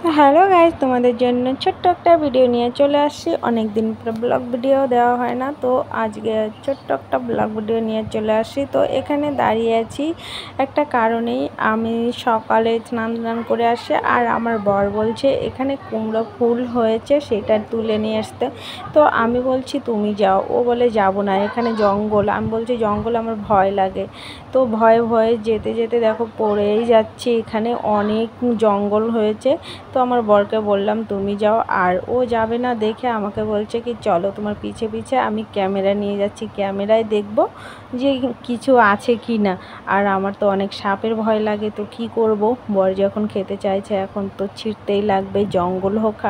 তো hello guys, তোমাদের জন্য ছোট্ট একটা ভিডিও নিয়ে চলে আসছি। অনেক দিন পর ব্লগ ভিডিও দেওয়া হয় না, তো আজকে ছোট্ট একটা ব্লগ ভিডিও নিয়ে চলে আসছি। তো এখানে দাঁড়িয়ে আছি একটা কারণেই, আমি সকালে স্নান করে আসছি আর আমার বর বলছে এখানে কুমড়ো ফুল হয়েছে সেটা তুলে নিয়ে আসতে। তো আমি বলছি তুমি যাও, ও বলে যাবো না, এখানে জঙ্গল। আমি বলছি জঙ্গল আমার ভয় লাগে। তো ভয়ে ভয়ে যেতে যেতে দেখো পড়েই যাচ্ছি, এখানে অনেক জঙ্গল হয়েছে। তো আমার বরকে বললাম তুমি যাও, আর ও যাবে না দেখে আমাকে বলছে কি চলো তোমার পিছে পিছে আমি ক্যামেরা নিয়ে যাচ্ছি, ক্যামেরায় দেখব যে কিছু আছে কি না। আর আমার তো অনেক সাপের ভয় লাগে, তো কি করব, বর যখন খেতে চাইছে এখন তো ছিঁড়তেই লাগবে, জঙ্গল হোক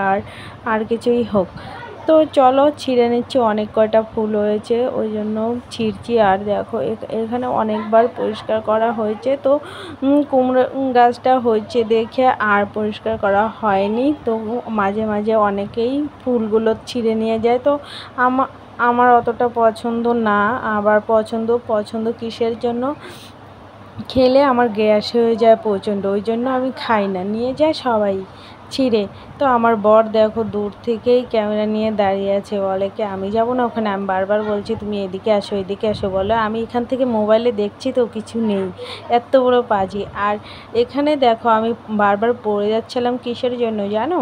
আর কিছুই হোক। তো চলো ছিঁড়ে নিচ্ছি, অনেক কয়টা ফুল হয়েছে ওই জন্য ছিঁড়ছি। আর দেখো এখানে অনেকবার পরিষ্কার করা হয়েছে, তো কুমড়ো গাছটা হয়েছে দেখে আর পরিষ্কার করা হয়নি। তো মাঝে মাঝে অনেকেই ফুলগুলো ছিঁড়ে নিয়ে যায়, তো আমার অতটা পছন্দ না। আবার পছন্দ কিসের জন্য, খেলে আমার গ্যাস হয়ে যায় প্রচণ্ড, ওই জন্য আমি খাই না, নিয়ে যায় সবাই ছিঁড়ে। তো আমার বর দেখো দূর থেকেই ক্যামেরা নিয়ে দাঁড়িয়ে আছে, বলে কি আমি যাব না ওখানে। আমি বারবার বলছি তুমি এদিকে আসো এদিকে আসো, বলে আমি এখান থেকে মোবাইলে দেখছি তো কিছু নেই, এত বড় পাজি। আর এখানে দেখো আমি বারবার পড়ে যাচ্ছিলাম কিসের জন্য জানো,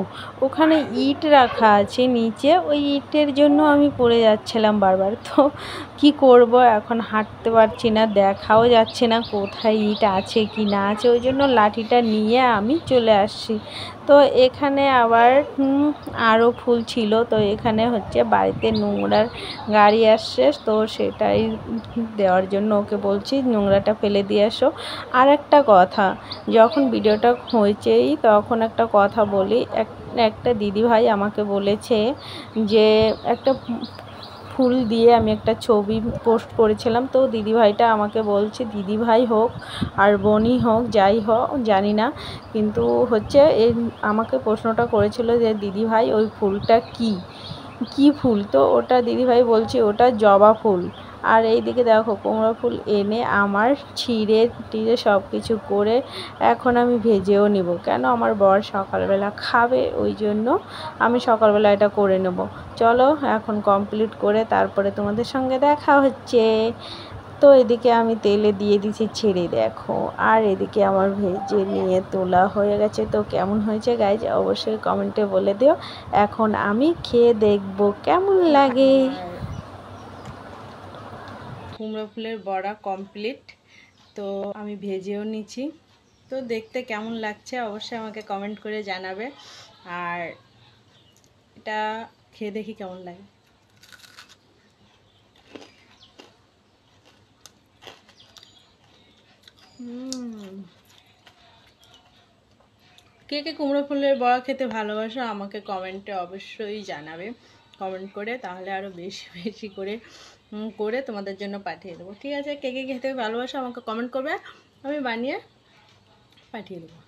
ওখানে ইট রাখা আছে নিচে, ওই ইটের জন্য আমি পড়ে যাচ্ছিলাম বারবার। তো কি করব, এখন হাঁটতে পারছি না, দেখাও যাচ্ছে না কোথায় ইট আছে কি না আছে, ওই জন্য লাঠিটা নিয়ে আমি চলে আসছি। তো এখানে আবার আরও ফুল ছিল, তো এখানে হচ্ছে বাড়িতে নোংরার গাড়ি আসছে, তো সেটাই দেওয়ার জন্য ওকে বলছি নোংরাটা ফেলে দিয়ে আসো। আর একটা কথা, যখন ভিডিওটা হয়েছেই তখন একটা কথা বলি, একটা দিদিভাই আমাকে বলেছে যে একটা ফুল দিয়ে আমি একটা ছবি পোস্ট করেছিলাম। তো দিদিভাইটা আমাকে বলছে, দিদিভাই হোক আর বোনই হোক যাই হোক জানি না, কিন্তু হচ্ছে এই আমাকে প্রশ্নটা করেছিল যে দিদিভাই ওই ফুলটা কি ফুল। তো ওটা দিদিভাই বলছে ওটা জবা ফুল। আর এইদিকে দেখো কুমড়ো ফুল এনে আমার ছিঁড়ে টিড়ে সব কিছু করে এখন আমি ভেজেও নেব, কেন আমার বর সকালবেলা খাবে, ওই জন্য আমি সকালবেলা এটা করে নেব। চলো এখন কমপ্লিট করে তারপরে তোমাদের সঙ্গে দেখা হচ্ছে। তো এদিকে আমি তেলে দিয়ে দিছি ছেড়ে দেখো, আর এদিকে আমার ভেজে নিয়ে তোলা হয়ে গেছে। তো কেমন হয়েছে গাইজ অবশ্যই কমেন্টে বলে দিও। এখন আমি খেয়ে দেখব কেমন লাগে। কুমড়ো ফুলের বড়া কমপ্লিট, তো আমি ভেজেও নিচ্ছি। তো দেখতে কেমন লাগছে অবশ্যই আমাকে কমেন্ট করে জানাবে, আর এটা খেয়ে দেখি কেমন লাগে। কে কে কুমড়ো ফুলের বড়া খেতে ভালোবাসো আমাকে কমেন্টে অবশ্যই জানাবে, কমেন্ট করে, তাহলে আরও বেশি বেশি করে করে তোমাদের জন্য পাঠিয়ে দেবো। ঠিক আছে, কে কে খেতে ভালোবাসো আমাকে কমেন্ট করবে, আমি বানিয়ে পাঠিয়ে দেবো।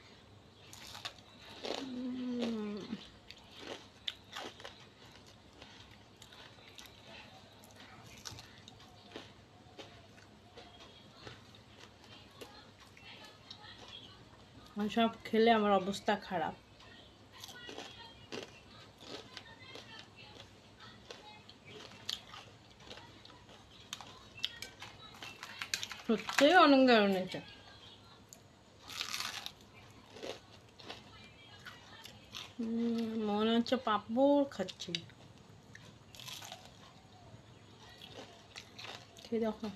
সব খেলে আমার অবস্থা খারাপ। সত্যিই অনেক দারুণ এটা। মনে হচ্ছে পাঁপড় খাচ্ছি, খেয়ে দেখো।